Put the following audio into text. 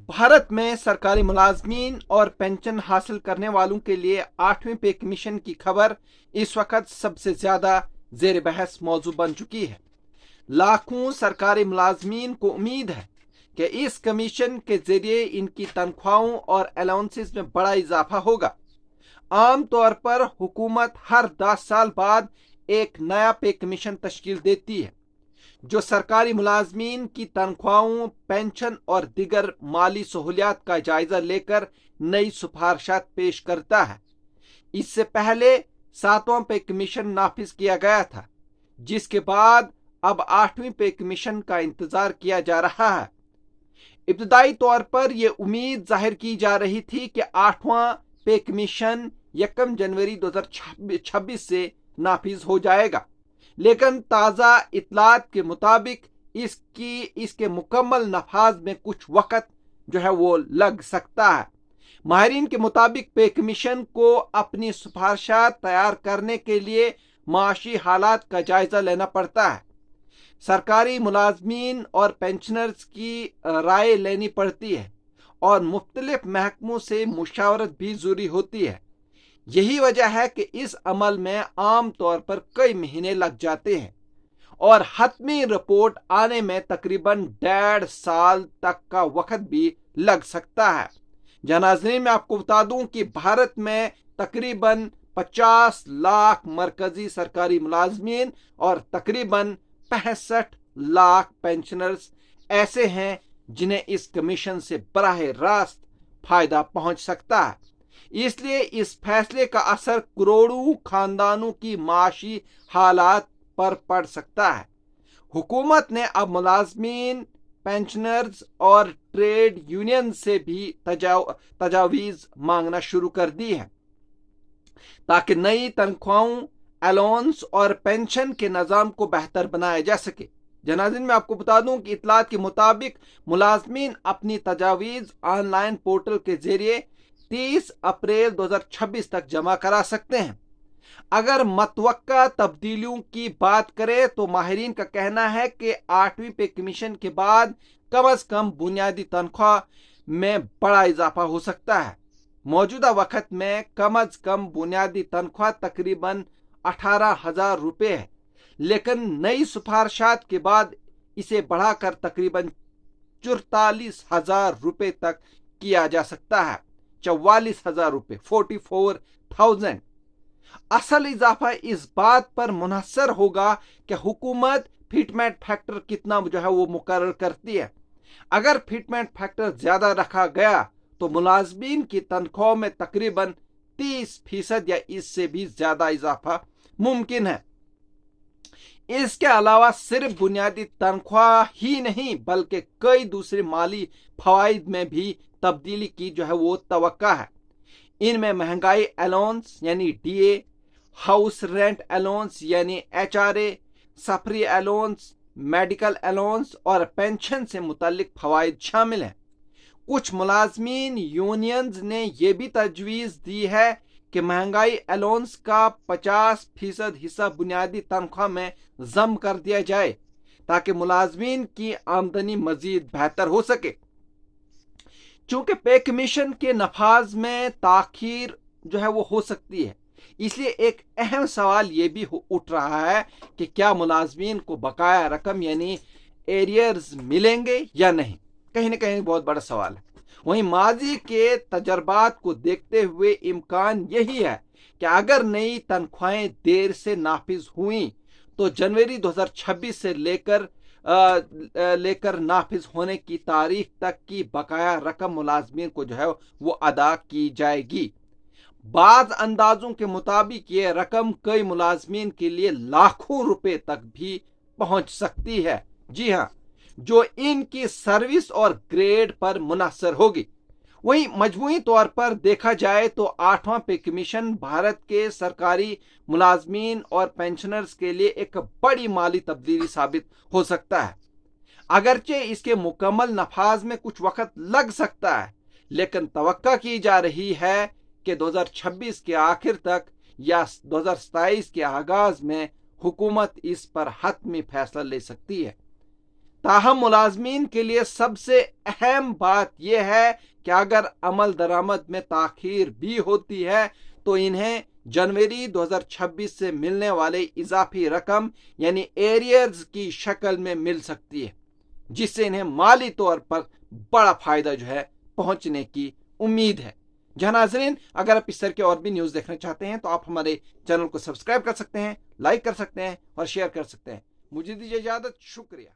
भारत में सरकारी मुलाजमीन और पेंशन हासिल करने वालों के लिए 8वें पे कमीशन की खबर इस वक्त सबसे ज्यादा जेर बहस मौजू बन चुकी है। लाखों सरकारी मुलाजमीन को उम्मीद है कि इस कमीशन के जरिए इनकी तनख्वाहों और अलाउंसेस में बड़ा इजाफा होगा। आम तौर पर हुकूमत हर 10 साल बाद एक नया पे कमीशन तश्कील देती है जो सरकारी मुलाजमीन की तनख्वाहों, पेंशन और दिगर माली सहूलियात का जायजा लेकर नई सिफारिशात पेश करता है। इससे पहले 7वां पे कमीशन नाफिज किया गया था, जिसके बाद अब 8वीं पे कमीशन का इंतजार किया जा रहा है। इब्तदाई तौर पर यह उम्मीद जाहिर की जा रही थी कि 8वां पे कमीशन 1 जनवरी 2026 से नाफिज हो जाएगा, लेकिन ताज़ा इतलात के मुताबिक इसके मुकम्मल नफाज में कुछ वक्त वो लग सकता है। माहिरीन के मुताबिक पे कमीशन को अपनी सिफारिशात तैयार करने के लिए माशी हालात का जायजा लेना पड़ता है। सरकारी मुलाजमीन और पेंशनर्स की राय लेनी पड़ती है और मुख्तलिफ महकमों से मुशावरत भी जरूरी होती है। यही वजह है कि इस अमल में आम तौर पर कई महीने लग जाते हैं और हतमी रिपोर्ट आने में तकरीबन 1.5 साल तक का वक्त भी लग सकता है। नाज़रीन, मैं आपको बता दूं कि भारत में तकरीबन 50 लाख मरकजी सरकारी मुलाजमीन और तकरीबन 65 लाख पेंशनर्स ऐसे हैं जिन्हें इस कमीशन से बराह रास्त फायदा पहुंच सकता है। इसलिए इस फैसले का असर करोड़ों खानदानों की माशी हालात पर पड़ सकता है। हुकूमत ने अब मुलाजमीन, पेंशनर्स और ट्रेड यूनियन से भी तजावीज़ मांगना शुरू कर दी है ताकि नई तनख्वाहों, अलाउंस और पेंशन के निज़ाम को बेहतर बनाया जा सके। नाज़रीन, मैं आपको बता दूं कि इतलात के मुताबिक मुलाजमीन अपनी तजावीज़ ऑनलाइन पोर्टल के जरिए 30 अप्रैल 2026 तक जमा करा सकते हैं। अगर मतवक्का तब्दीलियों की बात करें तो माहिरीन का कहना है कि 8वीं पे कमीशन के बाद कम अज कम बुनियादी तनख्वाह में बड़ा इजाफा हो सकता है। मौजूदा वक्त में कम अज कम बुनियादी तनख्वाह तकरीबन 18,000 रुपये है, लेकिन नई सिफारिशात के बाद इसे बढ़ाकर तकरीबन 44,000 रुपये तक किया जा सकता है। 44,000 रुपये, 44,000। असल इजाफा इस बात पर मुनहसर होगा कि हुकूमत फिटमेंट फैक्टर कितना वो मुकर्रर करती है। अगर फिटमेंट फैक्टर ज्यादा रखा गया तो मुलाजमीन की तनख्वाह में तकरीबन 30% या इससे भी ज्यादा इजाफा मुमकिन है। इसके अलावा सिर्फ बुनियादी तनख्वाह ही नहीं बल्कि कई दूसरे माली फवाइद में भी तब्दीली की वो तवक्का है। इनमें महंगाई अलाउंस यानी DA, हाउस रेंट अलाउंस यानी HRA, सफरी अलाउंस, मेडिकल अलाउंस और पेंशन से मुतल्लिक फवाइद शामिल हैं। कुछ मुलाजमीन यूनियंस ने यह भी तजवीज़ दी है कि महंगाई अलाउंस का 50% हिस्सा बुनियादी तनख्वाह में जम कर दिया जाए ताकि मुलाजमीन की आमदनी मजीद बेहतर हो सके। चूंकि पे कमीशन के नफाज में ताखीर वो हो सकती है, इसलिए एक अहम सवाल ये भी उठ रहा है कि क्या मुलाजमीन को बकाया रकम यानी एरियर्स मिलेंगे या नहीं। कहीं ना कहीं बहुत बड़ा सवाल है। वहीं माजी के तजर्बात को देखते हुए इम्कान यही है कि अगर नई तनख्वाहें देर से नाफिज हुई तो जनवरी 2026 से लेकर नाफिज होने की तारीख तक की बकाया रकम मुलाजमीन को वो अदा की जाएगी। बाज़ अंदाजों के मुताबिक ये रकम कई मुलाजमीन के लिए लाखों रुपए तक भी पहुंच सकती है। जी हाँ, जो इनकी सर्विस और ग्रेड पर मुनहसर होगी। वहीं मजमूई तौर पर देखा जाए तो 8वां पे कमीशन भारत के सरकारी मुलाजमीन और पेंशनर्स के लिए एक बड़ी माली तब्दीली साबित हो सकता है। अगरचे इसके मुकम्मल नफाज में कुछ वक्त लग सकता है, लेकिन तवक्का की जा रही है कि 2026 के आखिर तक या 2027 के आगाज में हुकूमत इस पर हतमी फैसला ले सकती है। ताहम मुलाजमीन के लिए सबसे अहम बात यह है कि अगर अमल दरामद में ताखीर भी होती है तो इन्हें जनवरी 2026 से मिलने वाले इजाफी रकम यानी एरियर्स की शक्ल में मिल सकती है, जिससे इन्हें माली तौर पर बड़ा फायदा जो है पहुंचने की उम्मीद है। जहां नाजरीन, अगर आप इस तरह के और भी न्यूज़ देखना चाहते हैं तो आप हमारे चैनल को सब्सक्राइब कर सकते हैं, लाइक कर सकते हैं और शेयर कर सकते हैं। मुझे दीजिए इजाजत, शुक्रिया।